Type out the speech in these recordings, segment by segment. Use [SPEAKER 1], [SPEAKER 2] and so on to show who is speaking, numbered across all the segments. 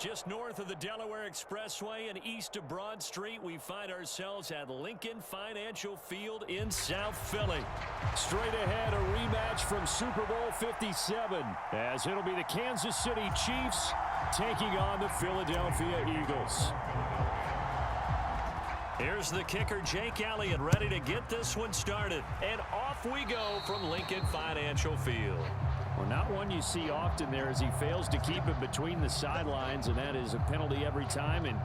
[SPEAKER 1] Just north of the Delaware Expressway and east of Broad Street, we find ourselves at Lincoln Financial Field in South Philly. Straight ahead, a rematch from Super Bowl 57, as it'll be the Kansas City Chiefs taking on the Philadelphia Eagles. Here's the kicker, Jake Elliott, ready to get this one started. And off we go from Lincoln Financial Field.
[SPEAKER 2] Well, not one you see often there as he fails to keep it between the sidelines, and that is a penalty every time, and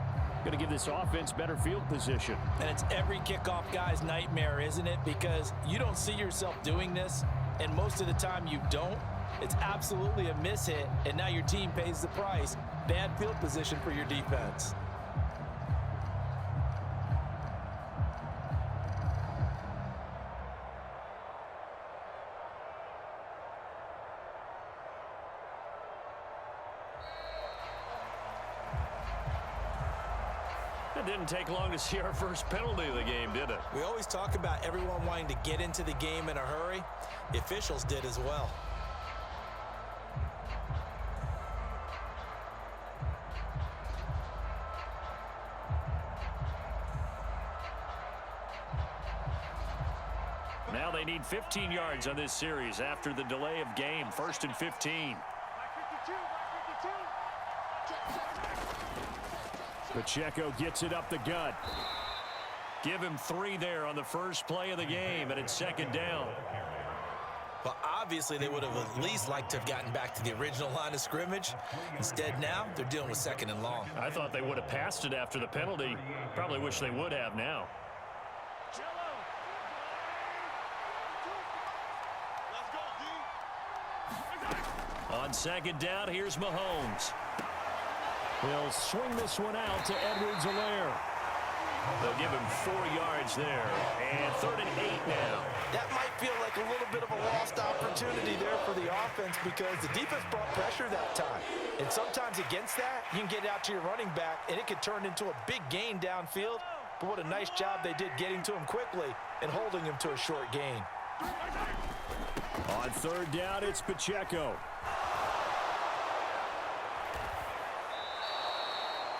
[SPEAKER 2] going to give this offense better field position.
[SPEAKER 3] And it's every kickoff guy's nightmare, isn't it? Because you don't see yourself doing this, and most of the time you don't. It's absolutely a mishit, and now your team pays the price. Bad field position for your defense.
[SPEAKER 1] It didn't take long to see our first penalty of the game, did it?
[SPEAKER 3] We always talk about everyone wanting to get into the game in a hurry. The officials did as well.
[SPEAKER 1] Now they need 15 yards on this series after the delay of game. 1st and 15.
[SPEAKER 2] Pacheco gets it up the gut.
[SPEAKER 1] Give him 3 there on the first play of the game, and it's 2nd down.
[SPEAKER 3] Well, obviously they would have at least liked to have gotten back to the original line of scrimmage. Instead now, they're dealing with 2nd and long.
[SPEAKER 1] I thought they would have passed it after the penalty. Probably wish they would have now. On 2nd down, here's Mahomes.
[SPEAKER 2] He'll swing this one out to Edwards-Helaire.
[SPEAKER 1] They'll give him 4 yards there. And 3rd and 8 now.
[SPEAKER 3] That might feel like a little bit of a lost opportunity there for the offense because the defense brought pressure that time. And sometimes against that, you can get out to your running back, and it could turn into a big gain downfield. But what a nice job they did getting to him quickly and holding him to a short gain.
[SPEAKER 2] On 3rd down, it's Pacheco.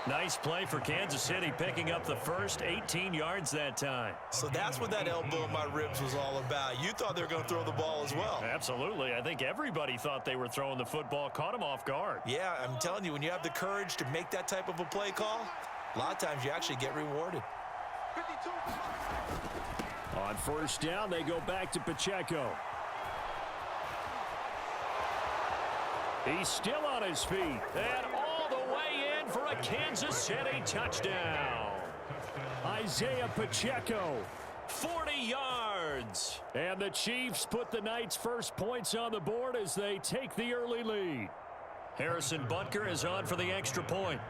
[SPEAKER 1] Nice play for Kansas City, picking up the first 18 yards that time.
[SPEAKER 3] So that's what that elbow in my ribs was all about. You thought they were going to throw the ball as well.
[SPEAKER 1] Absolutely. I think everybody thought they were throwing the football, caught him off guard.
[SPEAKER 3] Yeah, I'm telling you, when you have the courage to make that type of a play call, a lot of times you actually get rewarded.
[SPEAKER 4] 52.
[SPEAKER 2] On 1st down, they go back to Pacheco. He's still on his feet.
[SPEAKER 1] And all the way in for a Kansas City touchdown.
[SPEAKER 2] Isaiah Pacheco.
[SPEAKER 1] 40 yards.
[SPEAKER 2] And the Chiefs put the night's first points on the board as they take the early lead.
[SPEAKER 1] Harrison Butker is on for the extra point.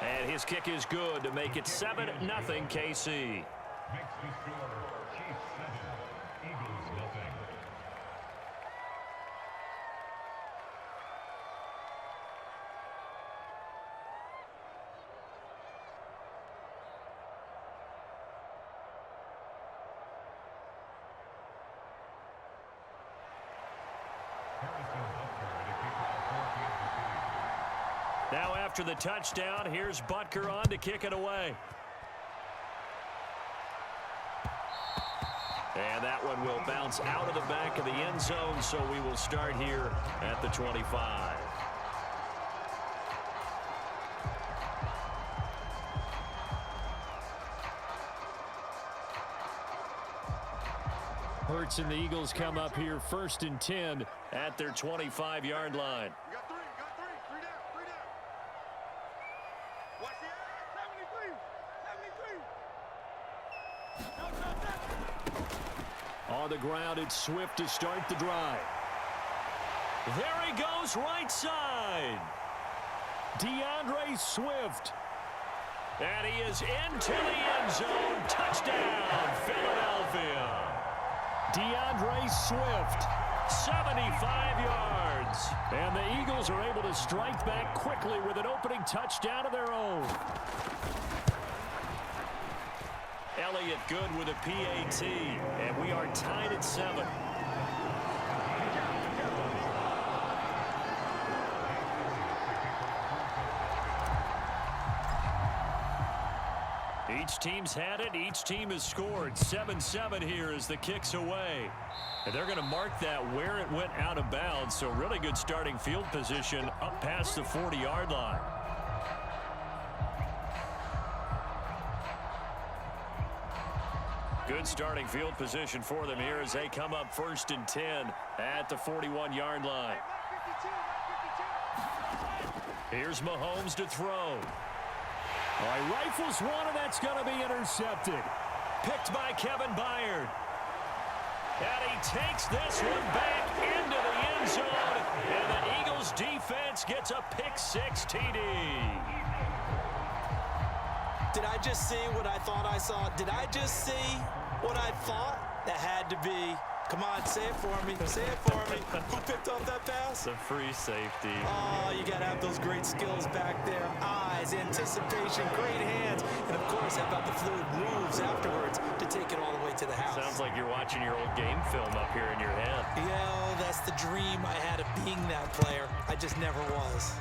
[SPEAKER 1] And his kick is good to make it 7-0 KC. Now after the touchdown, here's Butker on to kick it away. And that one will bounce out of the back of the end zone, so we will start here at the 25.
[SPEAKER 2] Hurts and the Eagles come up here 1st and 10
[SPEAKER 1] at their 25-yard line.
[SPEAKER 4] You got 3 down. Watch the 73.
[SPEAKER 2] On the ground, it's Swift to start the drive.
[SPEAKER 1] There he goes, right side.
[SPEAKER 2] DeAndre Swift.
[SPEAKER 1] And he is into the end zone. Touchdown, Philadelphia.
[SPEAKER 2] DeAndre Swift.
[SPEAKER 1] 75 yards.
[SPEAKER 2] And the Eagles are able to strike back quickly with an opening touchdown of their own.
[SPEAKER 1] good with a PAT, and we are tied at 7. Each team's had it. Each team has scored. 7-7 here as the kick's away. And they're going to mark that where it went out of bounds. So really good starting field position up past the 40-yard line. Good starting field position for them here as they come up 1st and 10 at the 41-yard line. Here's Mahomes to throw. All right, rifles one, and that's going to be intercepted. Picked by Kevin Byard. And he takes this one back into the end zone. And the Eagles defense gets a pick-6 TD.
[SPEAKER 3] Did I just see what I thought I saw? Did I just see what I thought? That had to be. Come on, say it for me. Say it for me. Who picked up that pass?
[SPEAKER 1] The free safety.
[SPEAKER 3] Oh, you got to have those great skills back there. Eyes, anticipation, great hands. And, of course, how about the fluid moves afterwards to take it all the way to the house?
[SPEAKER 1] Sounds like you're watching your old game film up here in your head.
[SPEAKER 3] Yeah, that's the dream I had of being that player. I just never was.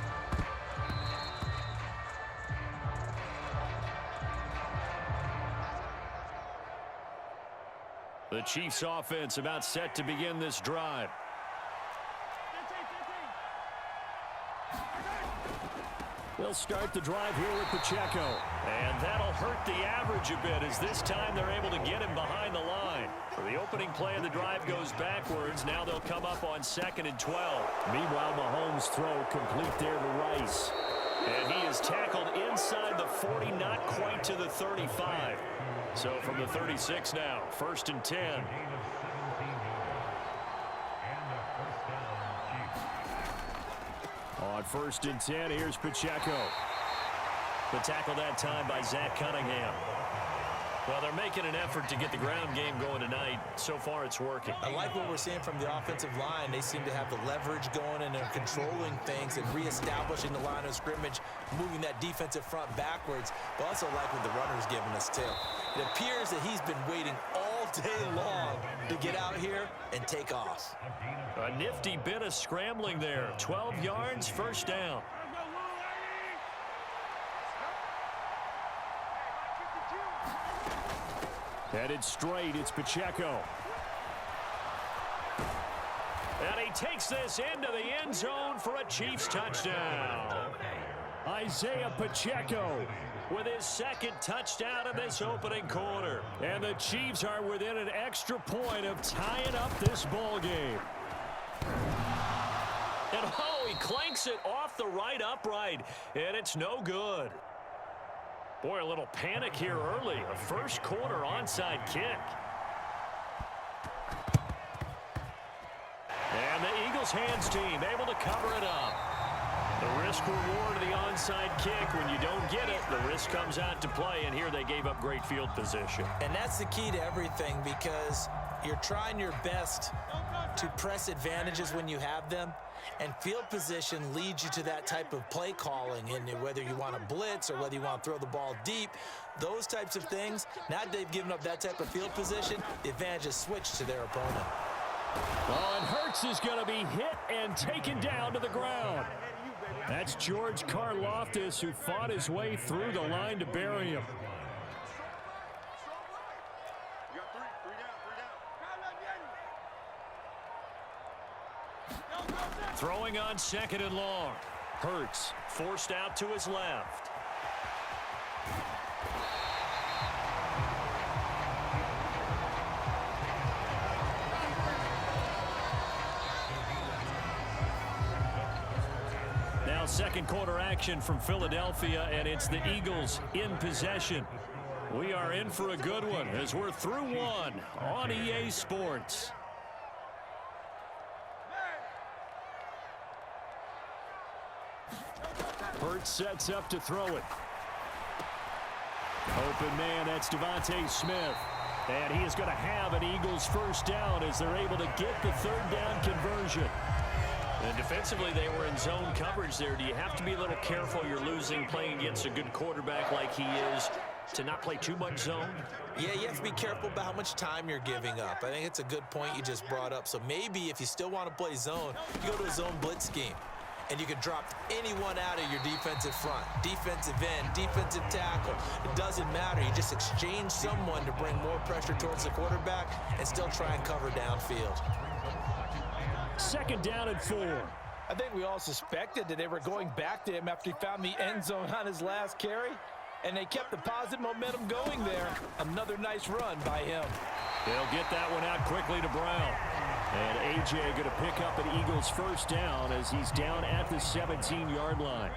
[SPEAKER 1] The Chiefs offense about set to begin this drive.
[SPEAKER 2] They'll start the drive here with Pacheco.
[SPEAKER 1] And that'll hurt the average a bit as this time they're able to get him behind the line. For the opening play of the drive goes backwards. Now they'll come up on 2nd and 12.
[SPEAKER 2] Meanwhile, Mahomes' throw complete there to Rice.
[SPEAKER 1] And he is tackled inside the 40, not quite to the 35. So from the 36 now, 1st and 10.
[SPEAKER 2] On 1st and 10, here's Pacheco.
[SPEAKER 1] The tackle that time by Zach Cunningham. Well, they're making an effort to get the ground game going tonight. So far, it's working.
[SPEAKER 3] I like what we're seeing from the offensive line. They seem to have the leverage going, and they're controlling things and reestablishing the line of scrimmage, moving that defensive front backwards. But also like what the runner's giving us, too. It appears that he's been waiting all day long to get out here and take off.
[SPEAKER 1] A nifty bit of scrambling there. 12 yards, 1st down.
[SPEAKER 2] Headed straight, it's Pacheco.
[SPEAKER 1] And he takes this into the end zone for a Chiefs touchdown.
[SPEAKER 2] Isaiah Pacheco
[SPEAKER 1] with his 2nd touchdown in this opening quarter.
[SPEAKER 2] And the Chiefs are within an extra point of tying up this ball game.
[SPEAKER 1] And oh, he clanks it off the right upright, and it's no good. Boy, a little panic here early. A 1st quarter onside kick. And the Eagles hands team able to cover it up. The risk reward of the onside kick. When you don't get it, the risk comes out to play, and here they gave up great field position.
[SPEAKER 3] And that's the key to everything, because you're trying your best to press advantages when you have them, and field position leads you to that type of play calling. And whether you want to blitz or whether you want to throw the ball deep, those types of things, now that they've given up that type of field position, the advantage is switched to their opponent.
[SPEAKER 2] Oh, and Hurts is going to be hit and taken down to the ground. That's George Karlaftis, who fought his way through the line to bury him.
[SPEAKER 4] You got 3 down.
[SPEAKER 1] Throwing on 2nd and long. Hurts forced out to his left. Now 2nd quarter action from Philadelphia, and it's the Eagles in possession. We are in for a good one as we're through one on EA Sports.
[SPEAKER 2] Hurts sets up to throw it. Open man, that's Devontae Smith. And he is going to have an Eagles 1st down as they're able to get the 3rd down conversion.
[SPEAKER 1] And defensively, they were in zone coverage there. Do you have to be a little careful? You're losing playing against a good quarterback like he is. to not play too much zone?
[SPEAKER 3] Yeah, you have to be careful about how much time you're giving up. I think it's a good point you just brought up. So maybe if you still want to play zone, you go to a zone blitz scheme. And you can drop anyone out of your defensive front. Defensive end, defensive tackle. It doesn't matter. You just exchange someone to bring more pressure towards the quarterback and still try and cover downfield.
[SPEAKER 2] 2nd down and 4.
[SPEAKER 5] I think we all suspected that they were going back to him after he found the end zone on his last carry. And they kept the positive momentum going there. Another nice run by him.
[SPEAKER 2] They'll get that one out quickly to Brown. And A.J. going to pick up an Eagles 1st down as he's down at the 17-yard line.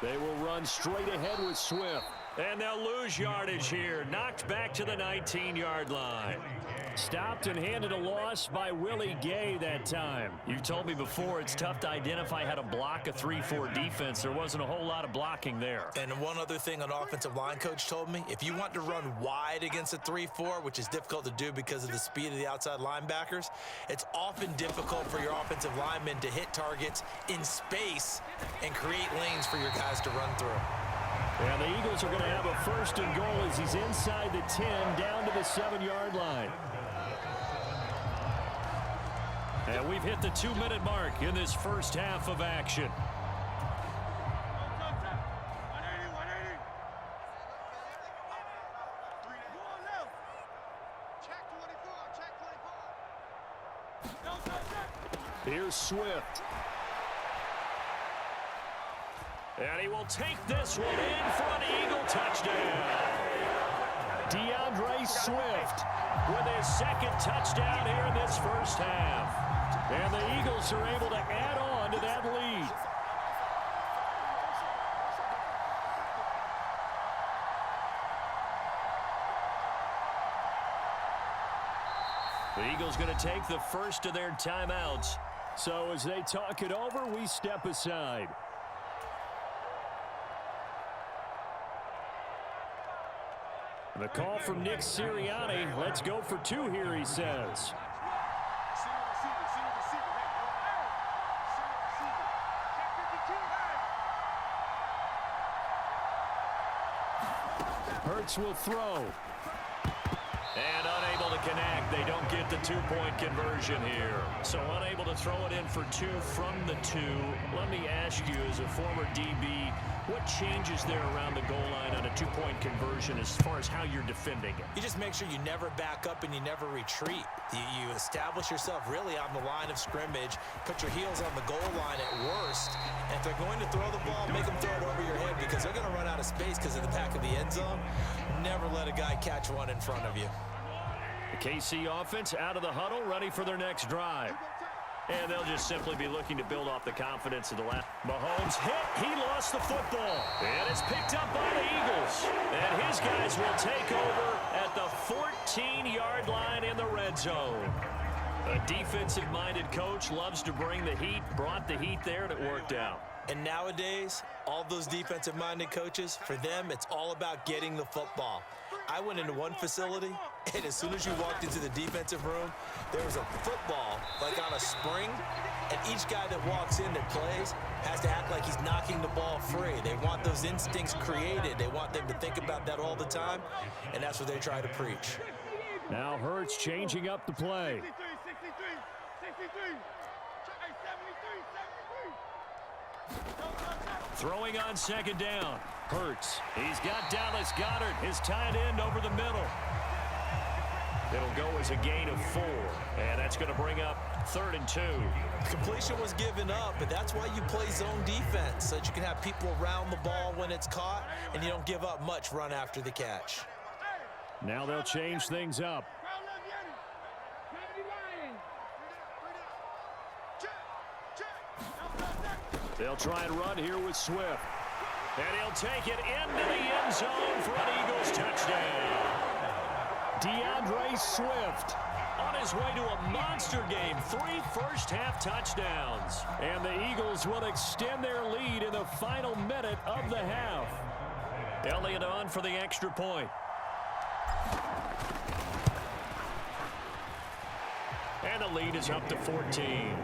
[SPEAKER 2] They will run straight ahead with Swift.
[SPEAKER 1] And they'll lose yardage here. Knocked back to the 19-yard line.
[SPEAKER 2] Stopped and handed a loss by Willie Gay that time.
[SPEAKER 1] You've told me before it's tough to identify how to block a 3-4 defense. There wasn't a whole lot of blocking there.
[SPEAKER 3] And one other thing an offensive line coach told me, if you want to run wide against a 3-4, which is difficult to do because of the speed of the outside linebackers, it's often difficult for your offensive linemen to hit targets in space and create lanes for your guys to run through.
[SPEAKER 2] And the Eagles are going to have a 1st and goal as he's inside the 10 down to the 7-yard line.
[SPEAKER 1] And we've hit the 2-minute mark in this first half of action.
[SPEAKER 2] Here's Swift.
[SPEAKER 1] And he will take this one in for an Eagle touchdown.
[SPEAKER 2] DeAndre Swift
[SPEAKER 1] With his 2nd touchdown here in this first half.
[SPEAKER 2] And the Eagles are able to add on to that lead.
[SPEAKER 1] The Eagles going to take the first of their timeouts.
[SPEAKER 2] So as they talk it over, we step aside. The call from Nick Sirianni. Let's go for 2 here, he says. Hurts will throw.
[SPEAKER 1] And unable to connect. They don't get the 2-point conversion here. So unable to throw it in for 2 from the 2. Let me ask you, as a former DB, what changes there around the goal line on a 2-point conversion as far as how you're defending it?
[SPEAKER 3] You just make sure you never back up and you never retreat. You establish yourself really on the line of scrimmage, put your heels on the goal line at worst, and if they're going to throw the ball, make them throw it over your head because they're going to run out of space because of the back of the end zone. Never let a guy catch one in front of you.
[SPEAKER 1] The KC offense out of the huddle, ready for their next drive. And they'll just simply be looking to build off the confidence of the last. Mahomes hit. He lost the football. And it's picked up by the Eagles. And his guys will take over at the 14-yard line in the red zone. A defensive-minded coach loves to bring the heat, brought the heat there, and it worked out.
[SPEAKER 3] And nowadays, all those defensive-minded coaches, for them, it's all about getting the football. I went into one facility, and as soon as you walked into the defensive room, there was a football, like on a spring, and each guy that walks in that plays has to act like he's knocking the ball free. They want those instincts created. They want them to think about that all the time, and that's what they try to preach.
[SPEAKER 2] Now Hurts changing up the play.
[SPEAKER 4] 63, 63.
[SPEAKER 1] Throwing on 2nd down. Hurts. He's got Dallas Goedert, his tight end, over the middle. It'll go as a gain of 4. And that's going to bring up 3rd and 2.
[SPEAKER 3] Completion was given up, but that's why you play zone defense, so that you can have people around the ball when it's caught, and you don't give up much run after the catch.
[SPEAKER 2] Now they'll change things up. They'll try and run here with Swift.
[SPEAKER 1] And he'll take it into the end zone for an Eagles touchdown.
[SPEAKER 2] DeAndre Swift
[SPEAKER 1] On his way to a monster game. 3 first-half touchdowns.
[SPEAKER 2] And the Eagles will extend their lead in the final minute of the half.
[SPEAKER 1] Elliott on for the extra point.
[SPEAKER 2] And the lead is up to 14.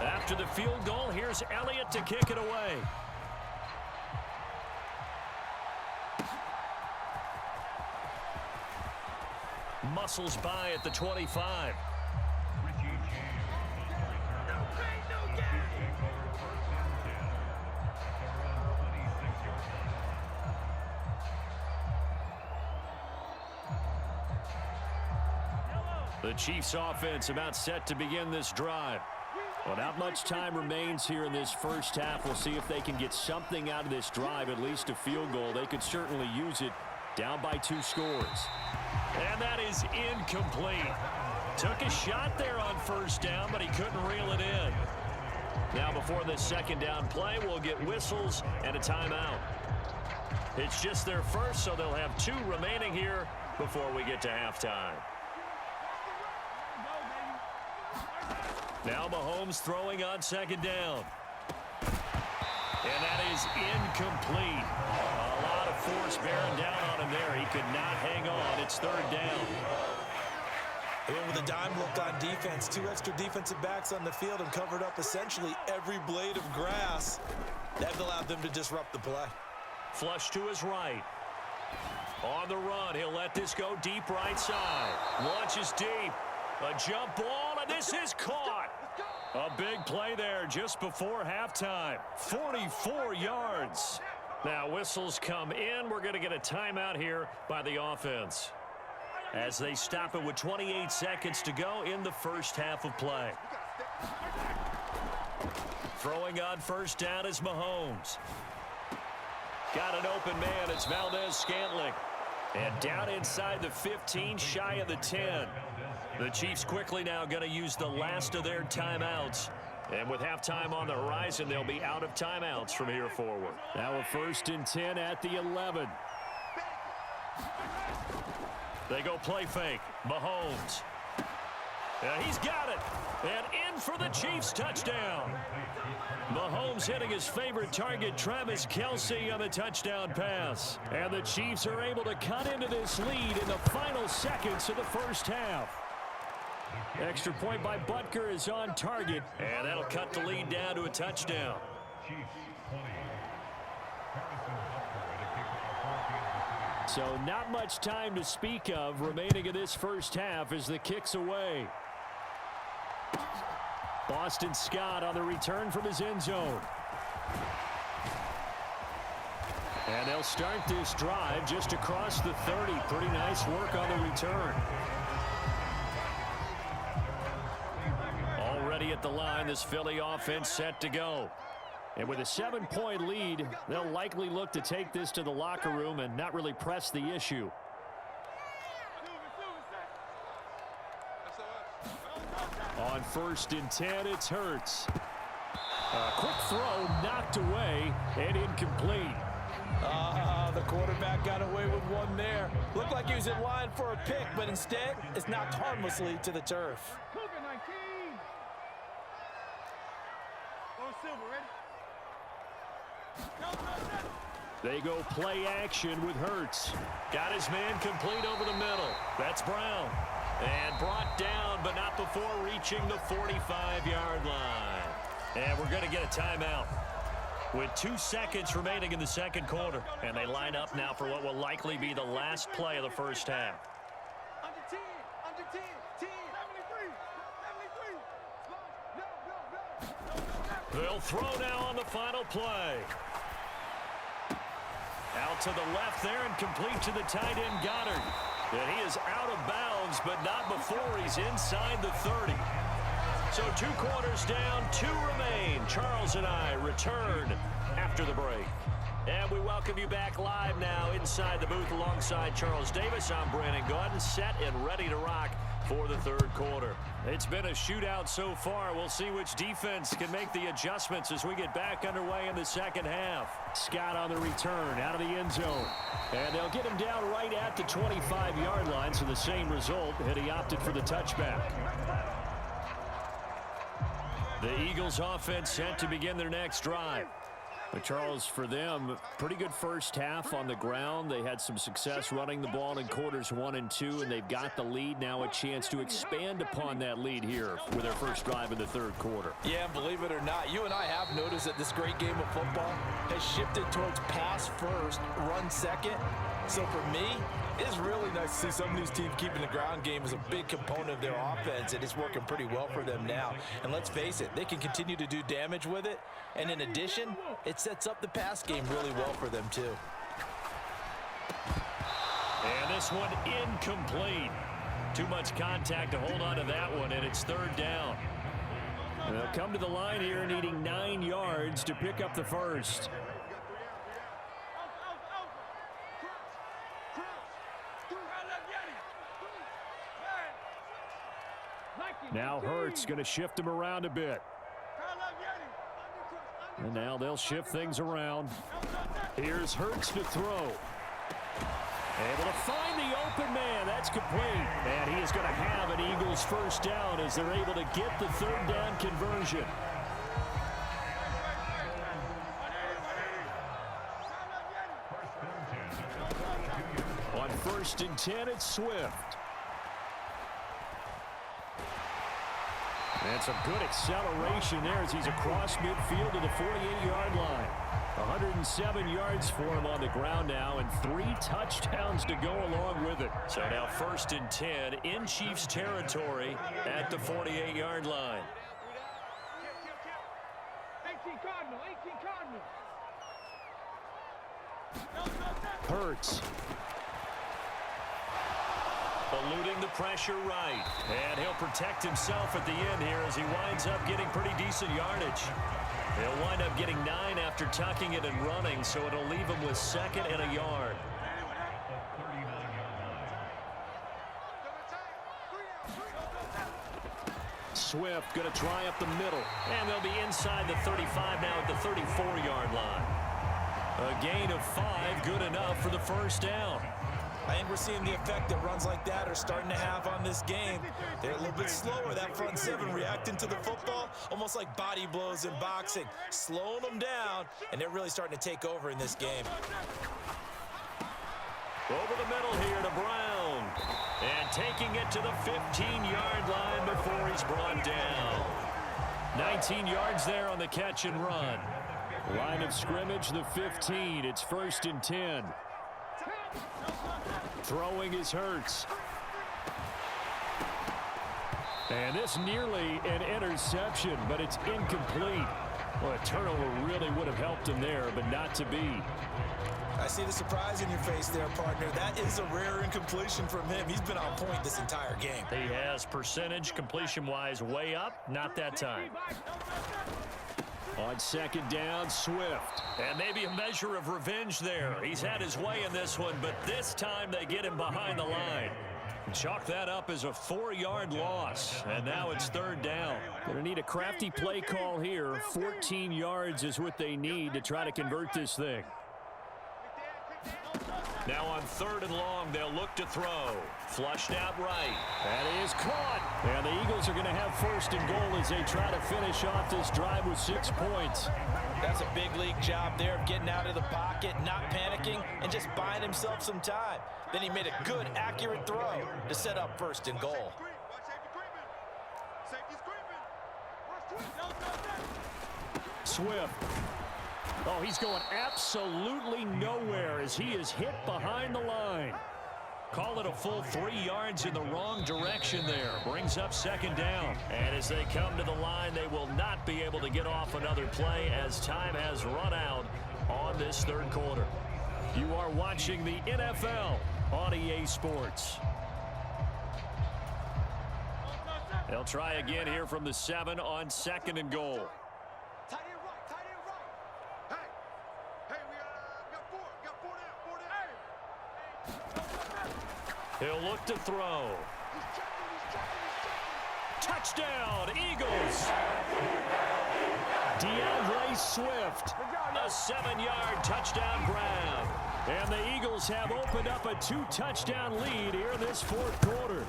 [SPEAKER 2] After the field goal, here's Elliott to kick it away. Muscles by at the 25. The Chiefs offense about set to begin this drive. Well, not much time remains here in this first half. We'll see if they can get something out of this drive, at least a field goal. They could certainly use it, down by 2 scores. And that is incomplete. Took a shot there on first down, but he couldn't reel it in. Now before this second down play, we'll get whistles and a timeout. It's just their first, so they'll have 2 remaining here before we get to halftime. Now Mahomes throwing on second down. And that is incomplete. A lot of force bearing down on him there. He could not hang on. It's third down.
[SPEAKER 3] And with a dime look on defense, 2 extra defensive backs on the field and covered up essentially every blade of grass. That allowed them to disrupt the play.
[SPEAKER 1] Flush to his right. On the run, he'll let this go deep right side. Launches deep. A jump ball, and this is caught. A big play there just before halftime. 44 yards. Now whistles come in. We're going to get a timeout here by the offense, as they stop it with 28 seconds to go in the first half of play. Throwing on first down is Mahomes. Got an open man. It's Valdez-Scantling. And down inside the 15, shy of the 10. The Chiefs quickly now going to use the last of their timeouts. And with halftime on the horizon, they'll be out of timeouts from here forward. Now a 1st and 10 at the 11. They go play fake. Mahomes. And he's got it. And in for the Chiefs touchdown. Mahomes hitting his favorite target, Travis Kelce, on the touchdown pass. And the Chiefs are able to cut into this lead in the final seconds of the first half. Extra point by Butker is on target, and that'll cut the lead down to a touchdown. So not much time to speak of remaining in this first half as the kick's away. Boston Scott on the return from his end zone. And they'll start this drive just across the 30. Pretty nice work on the return. Already at the line, this Philly offense set to go. And with a 7-point lead, they'll likely look to take this to the locker room and not really press the issue. On 1st and 10, it's Hurts. A quick throw knocked away and incomplete.
[SPEAKER 5] The quarterback got away with one there. Looked like he was in line for a pick, but instead, it's knocked harmlessly to the turf.
[SPEAKER 1] They go play action with Hurts. Got his man complete over the middle. That's Brown. And brought down, but not before reaching the 45-yard line. And we're going to get a timeout with 2 seconds remaining in the second quarter. And they line up now for what will likely be the last play of the first half.
[SPEAKER 4] Under 10, 10, 73.
[SPEAKER 1] They'll throw now on the final play. Out to the left there and complete to the tight end Goddard. And he is out of bounds, but not before he's inside the 30. So 2 quarters down, 2 remain. Charles and I return after the break. And we welcome you back live now inside the booth alongside Charles Davis. I'm Brandon Gordon, set and ready to rock for the third quarter. It's been a shootout so far. We'll see which defense can make the adjustments as we get back underway in the second half. Scott on the return out of the end zone. And they'll get him down right at the 25-yard line, so the same result, and he opted for the touchback. The Eagles offense set to begin their next drive.
[SPEAKER 2] But Charles, for them, pretty good first half on the ground. They had some success running the ball in quarters 1 and 2, and they've got the lead. Now a chance to expand upon that lead here with their first drive in the third quarter.
[SPEAKER 5] Yeah, believe it or not, you and I have noticed that this great game of football has shifted towards pass first, run second. So for me, it's really nice to see some of these teams keeping the ground game as a big component of their offense, and it's working pretty well for them now. And let's face it, they can continue to do damage with it. And in addition, it sets up the pass game really well for them too.
[SPEAKER 1] And this one incomplete. Too much contact to hold on to that one, and it's third down.
[SPEAKER 2] They'll come to the line here needing 9 yards to pick up the first. Now Hurts going to shift him around a bit. And now they'll shift things around. Here's Hurts to throw. Able to find the open man. That's complete. And he is going to have an Eagles first down as they're able to get the third down conversion. On 1st and 10, it's Swift. And some good acceleration there as he's across midfield to the 48-yard line. 107 yards for him on the ground now, and 3 touchdowns to go along with it.
[SPEAKER 1] So now 1st and 10 in Chiefs territory at the 48-yard line.
[SPEAKER 4] 18 Cardinal.
[SPEAKER 2] Hurts.
[SPEAKER 1] Eluding the pressure right. And he'll protect himself at the end here as he winds up getting pretty decent yardage. He'll wind up getting 9 after tucking it and running, so it'll leave him with 2nd and a yard.
[SPEAKER 2] Swift going to try up the middle.
[SPEAKER 1] And they'll be inside the 35 now at the 34-yard line. A gain of 5, good enough for the first down.
[SPEAKER 5] I think we're seeing the effect that runs like that are starting to have on this game. They're a little bit slower, that front 7 reacting to the football, almost like body blows in boxing, slowing them down, and they're really starting to take over in this game.
[SPEAKER 1] Over the middle here to Brown. And taking it to the 15-yard line before he's brought down. 19 yards there on the catch and run.
[SPEAKER 2] Line of scrimmage, the 15. It's 1st and 10. Throwing is Hurts. And this nearly an interception, but it's incomplete. Well, a turnover really would have helped him there, but not to be.
[SPEAKER 5] I see the surprise in your face there, partner. That is a rare incompletion from him. He's been on point this entire game.
[SPEAKER 1] He has percentage completion-wise way up, not that time.
[SPEAKER 2] On 2nd down, Swift.
[SPEAKER 1] And maybe a measure of revenge there. He's had his way in this one, but this time they get him behind the line. Chalk that up as a 4-yard loss, and now it's 3rd down.
[SPEAKER 2] Going to need a crafty play call here. 14 yards is what they need to try to convert this thing.
[SPEAKER 1] Now on 3rd and long, they'll look to throw. Flushed out right.
[SPEAKER 2] That is caught. And the Eagles are going to have 1st and goal as they try to finish off this drive with 6 points.
[SPEAKER 5] That's a big league job there of getting out of the pocket, not panicking, and just buying himself some time. Then he made a good, accurate throw to set up 1st and goal.
[SPEAKER 2] Swift. Oh, he's going absolutely nowhere as he is hit behind the line.
[SPEAKER 1] Call it a full 3 yards in the wrong direction there. Brings up 2nd down. And as they come to the line, they will not be able to get off another play as time has run out on this 3rd quarter.
[SPEAKER 2] You are watching the NFL on EA Sports.
[SPEAKER 1] They'll try again here from the 7 on 2nd and goal. He'll look to throw. Touchdown, Eagles.
[SPEAKER 2] DeAndre Swift.
[SPEAKER 1] A 7-yard touchdown grab.
[SPEAKER 2] And the Eagles have opened up a 2-touchdown lead here in this 4th quarter.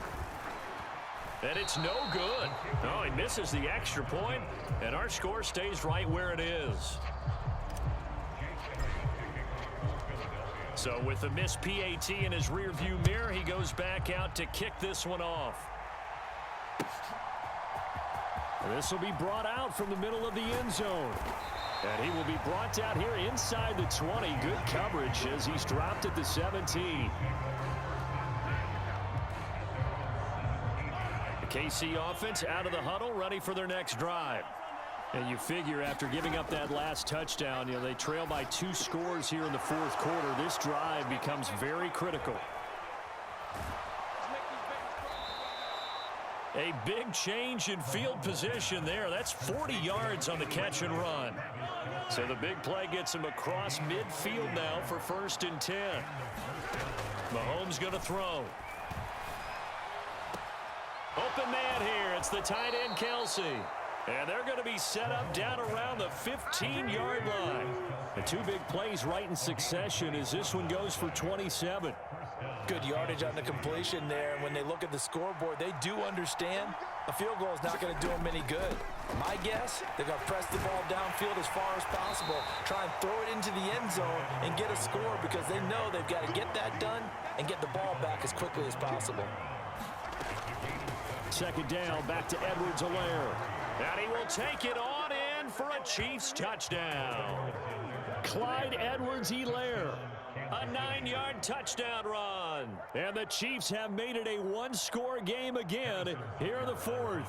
[SPEAKER 1] And it's no good. Oh, he misses the extra point, and our score stays right where it is. So with the missed PAT in his rearview mirror, he goes back out to kick this one off. This will be brought out from the middle of the end zone. And he will be brought out here inside the 20. Good coverage as he's dropped at the 17. The KC offense out of the huddle, ready for their next drive. And you figure after giving up that last touchdown, they trail by 2 scores here in the fourth quarter. This drive becomes very critical. A big change in field position there. That's 40 yards on the catch and run. So the big play gets him across midfield now for 1st and 10. Mahomes going to throw. Open man here. It's the tight end, Kelsey. And they're going to be set up down around the 15-yard line. The 2 big plays right in succession as this one goes for 27.
[SPEAKER 3] Good yardage on the completion there. And when they look at the scoreboard, they do understand a field goal is not going to do them any good. My guess, they're going to press the ball downfield as far as possible, try and throw it into the end zone and get a score because they know they've got to get that done and get the ball back as quickly as possible.
[SPEAKER 1] 2nd down, back to Edwards-Helaire. And he will take it on in for a Chiefs touchdown. Clyde Edwards-Helaire, a 9-yard touchdown run. And the Chiefs have made it a 1-score game again here in the 4th.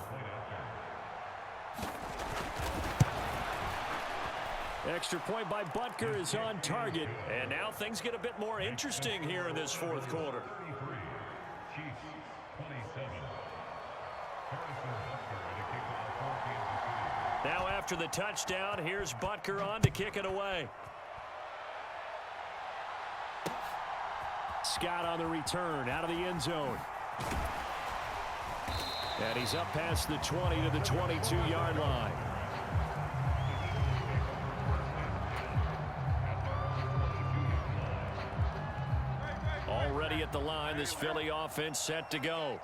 [SPEAKER 1] Extra point by Butker is on target. And now things get a bit more interesting here in this 4th quarter. Now after the touchdown, here's Butker on to kick it away. Scott on the return out of the end zone. And he's up past the 20 to the 22-yard line. Already at the line, this Philly offense set to go.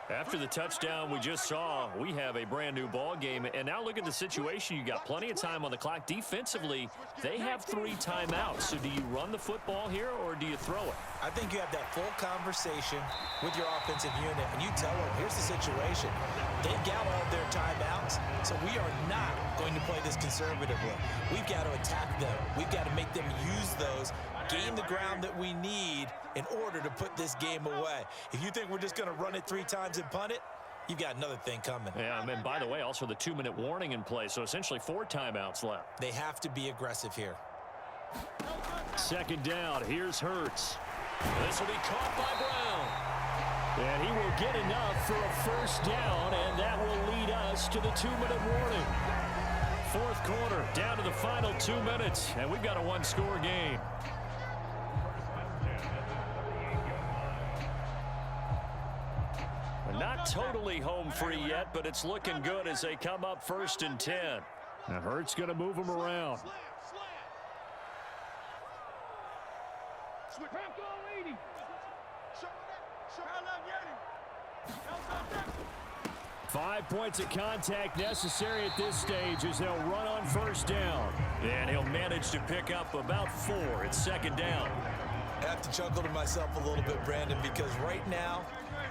[SPEAKER 1] After the touchdown we just saw, we have a brand-new ball game. And now look at the situation. You got plenty of time on the clock. Defensively, they have 3 timeouts. So do you run the football here or do you throw it?
[SPEAKER 3] I think you have that full conversation with your offensive unit, and you tell them, here's the situation. They've got all of their timeouts, so we are not going to play this conservatively. We've got to attack them. We've got to make them use those, gain the ground that we need in order to put this game away. If you think we're just going to run it 3 times and punt it, you've got another thing coming.
[SPEAKER 1] Yeah, and by the way, also the 2-minute warning in play, so essentially 4 timeouts left.
[SPEAKER 3] They have to be aggressive here.
[SPEAKER 1] 2nd down, here's Hurts. This will be caught by Brown. And he will get enough for a 1st down, and that will lead us to the 2-minute warning. 4th quarter, down to the final 2 minutes, and we've got a 1-score game. Not totally home free yet, but it's looking good as they come up 1st and 10. Now Hurts going to move him around. 5 points of contact necessary at this stage as they'll run on 1st down. And he'll manage to pick up about 4. It's 2nd down.
[SPEAKER 3] I have to chuckle to myself a little bit, Brandon, because right now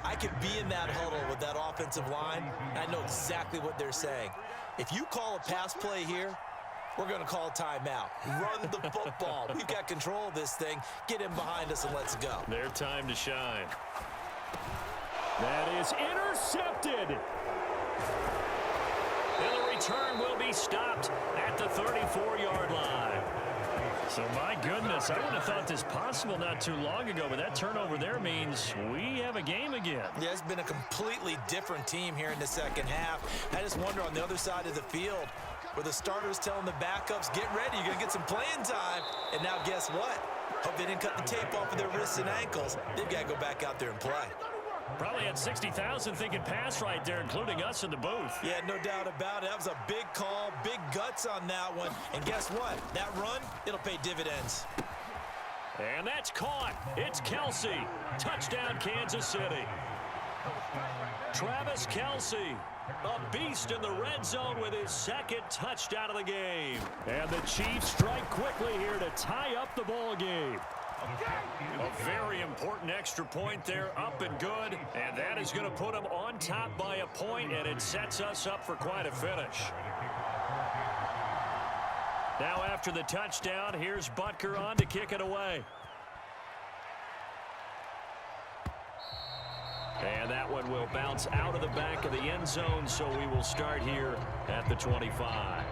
[SPEAKER 3] I could be in that huddle with that offensive line, and I know exactly what they're saying. If you call a pass play here, we're going to call timeout. Run the football. We've got control of this thing. Get in behind us and let's go.
[SPEAKER 1] Their time to shine. That is intercepted. And the return will be stopped at the 34-yard line. So, my goodness, I wouldn't have thought this possible not too long ago, but that turnover there means we have a game again.
[SPEAKER 3] Yeah, it's been a completely different team here in the 2nd half. I just wonder on the other side of the field where the starters telling the backups, get ready, you're going to get some playing time. And now guess what? Hope they didn't cut the tape off of their wrists and ankles. They've got to go back out there and play.
[SPEAKER 1] Probably had 60,000 thinking pass right there, including us in the booth.
[SPEAKER 3] Yeah, no doubt about it. That was a big call, big guts on that one. And guess what? That run, it'll pay dividends.
[SPEAKER 1] And that's caught. It's Kelsey. Touchdown, Kansas City. Travis Kelsey, a beast in the red zone with his 2nd touchdown of the game. And the Chiefs strike quickly here to tie up the ball game. A very important extra point there, up and good. And that is going to put them on top by a point, and it sets us up for quite a finish. Now after the touchdown, here's Butker on to kick it away. And that one will bounce out of the back of the end zone, so we will start here at the 25.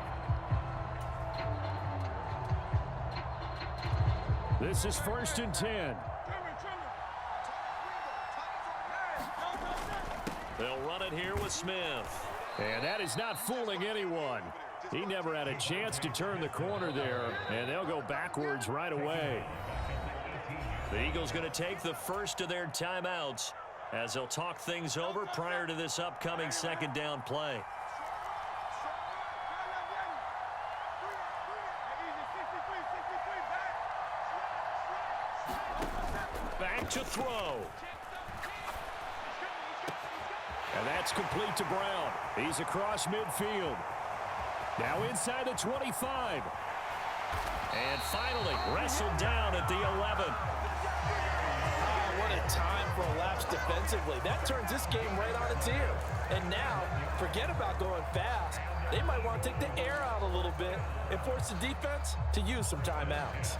[SPEAKER 1] This is 1st and 10. They'll run it here with Smith. And that is not fooling anyone. He never had a chance to turn the corner there, and they'll go backwards right away. The Eagles going to take the first of their timeouts as they'll talk things over prior to this upcoming second down play. Back to throw. And that's complete to Brown. He's across midfield. Now inside the 25. And finally wrestled down at the 11.
[SPEAKER 3] What a time for a lapse defensively. That turns this game right on its ear. And now, forget about going fast. They might want to take the air out a little bit and force the defense to use some timeouts.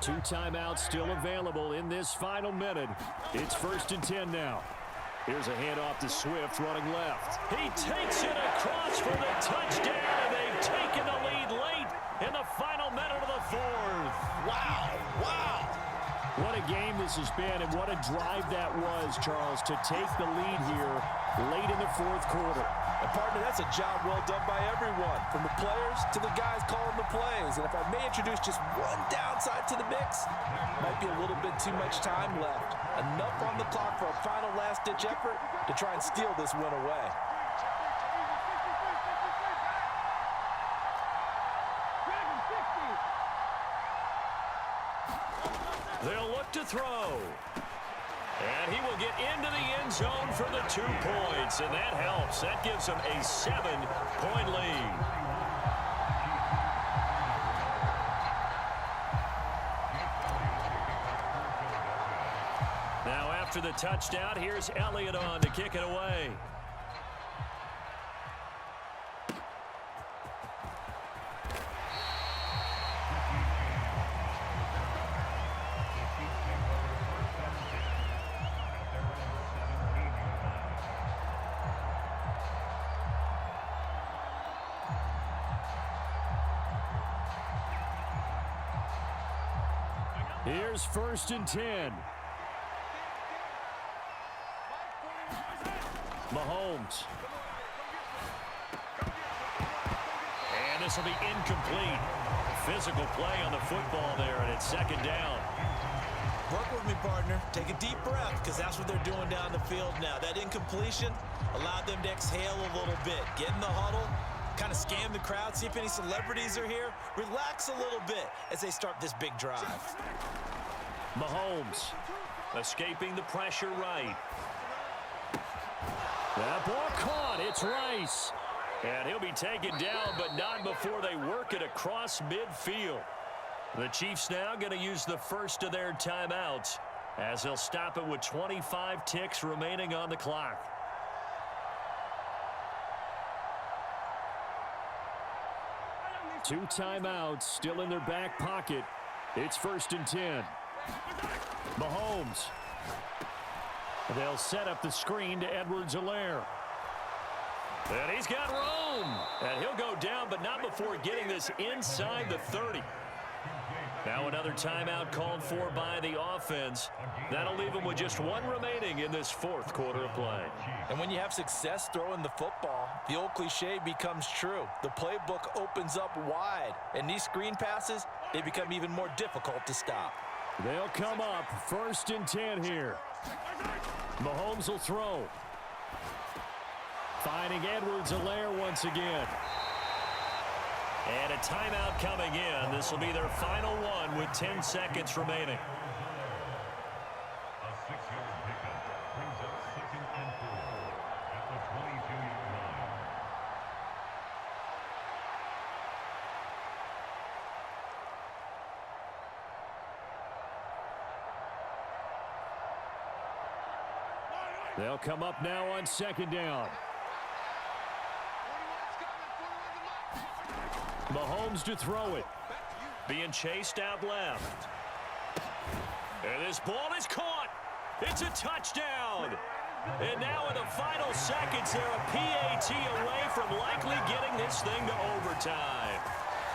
[SPEAKER 1] Two timeouts still available in this final minute. It's 1st and 10 now. Here's a handoff to Swift running left. He takes it across for the touchdown, and they've taken the lead late in the final minute of the fourth.
[SPEAKER 3] Wow, wow.
[SPEAKER 1] What a game this has been, and what a drive that was, Charles, to take the lead here late in the fourth quarter.
[SPEAKER 3] And partner, that's a job well done by everyone, from the players to the guys calling the plays. And if I may introduce just one downside to the mix, might be a little bit too much time left. Enough on the clock for a final last-ditch effort to try and steal this win away.
[SPEAKER 1] They'll look to throw. And he will get into the end zone for the 2 points, and that helps. That gives them a 7-point lead. Now after the touchdown, here's Elliott on to kick it away. Here's 1st and 10. Mahomes. And this will be incomplete. Physical play on the football there, and it's 2nd down.
[SPEAKER 3] Work with me, partner. Take a deep breath, because that's what they're doing down the field now. That incompletion allowed them to exhale a little bit. Get in the huddle, kind of scan the crowd, see if any celebrities are here. Relax a little bit as they start this big drive.
[SPEAKER 1] Mahomes escaping the pressure right. That ball caught. It's Rice. And he'll be taken down, but not before they work it across midfield. The Chiefs now going to use the first of their timeouts as they'll stop it with 25 ticks remaining on the clock. Two timeouts still in their back pocket. It's 1st and 10. Mahomes. They'll set up the screen to Edwards-Helaire. And he's got room. And he'll go down, but not before getting this inside the 30. Now another timeout called for by the offense. That'll leave them with just one remaining in this fourth quarter of play.
[SPEAKER 3] And when you have success throwing the football, the old cliche becomes true. The playbook opens up wide. And these screen passes, they become even more difficult to stop.
[SPEAKER 1] They'll come up 1st and 10 here. Mahomes will throw. Finding Edwards-Helaire once again. And a timeout coming in. This will be their final one with 10 seconds remaining.
[SPEAKER 6] A 6-yard pickup brings up 2nd and 4 at the 22-yard line.
[SPEAKER 1] They'll come up now on second down. Mahomes to throw it. Being chased out left. And this ball is caught. It's a touchdown. And now in the final seconds, they're a PAT away from likely getting this thing to overtime.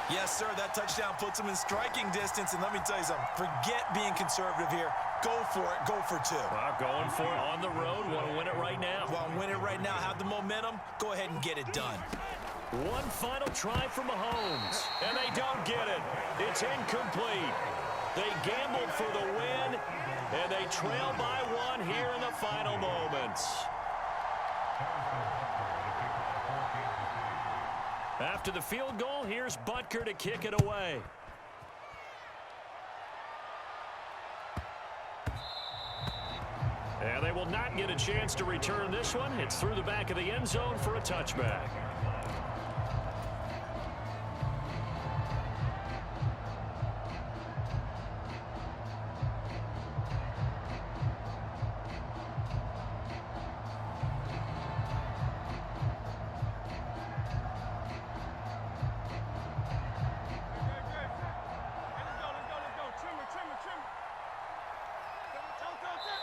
[SPEAKER 3] Yes, sir, that touchdown puts them in striking distance. And let me tell you something, forget being conservative here. Go for it. Go for two.
[SPEAKER 1] Well, going for it on the road. Want to win it right now.
[SPEAKER 3] Want to win it right now. Have the momentum. Go ahead and get it done.
[SPEAKER 1] One final try for Mahomes. And they don't get it. It's incomplete. They gambled for the win, and they trail by one here in the final moments. After the field goal, here's Butker to kick it away. And they will not get a chance to return this one. It's through the back of the end zone for a touchback.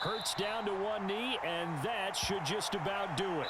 [SPEAKER 1] Hurts down to one knee, and that should just about do it.